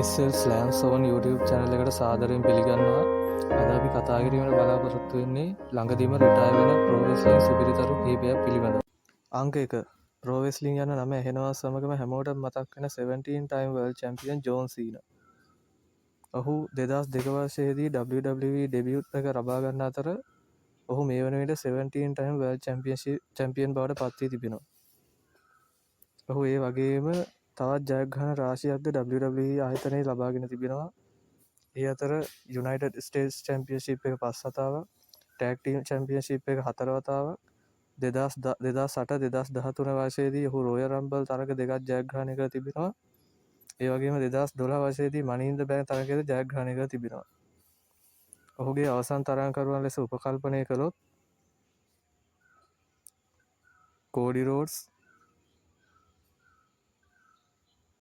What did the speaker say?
SL ස්ලෑම් zone YouTube channel එකට සාදරයෙන් පිළිගන්නවා. අද අපි කතා කිරීමට බලාපොරොත්තු වෙන්නේ ළඟදීම රිටයර් වෙන ප්‍රෝ රෙස්ලිං සුපිරිතරු කිහිපයක් පිළිබඳව. අංක 1. ප්‍රෝ රෙස්ලිං යන නම ඇහෙනවා සමගම හැමෝටම මතක් වෙන 17 time world champion John Cena. ඔහු 2002 වර්ෂයේදී WWE ඩෙබියුට් එක ලබා ගන්න අතර ඔහු මේ වන විට 17 time world champion බවට පත් වී තිබෙනවා. ඔහු ඒ වගේම තවත් ජයග්‍රහණ රාශියක්ද WWE ආයතනයේ ලබාගෙන තිබෙනවා. ඒ අතර යුනයිටඩ් ස්ටේට්ස් චැම්පියන්ෂිප් එක 5 වතාවක්, ටැග් ටීම් චැම්පියන්ෂිප් එක 4 වතාවක්, 2008 2013 වර්ෂයේදී ඔහු රොයල් රම්බල් තරග දෙකක් ජයග්‍රහණය කර තිබෙනවා. ඒ වගේම 2012 වර්ෂයේදී මනි ඉන් ද බැංක් තරගයේද ජයග්‍රහණය කර තිබෙනවා. ඔහුගේ අවසන් තරගකරුවන් ලෙස උපකල්පනය කළොත් කෝඩි රෝඩ්ස්,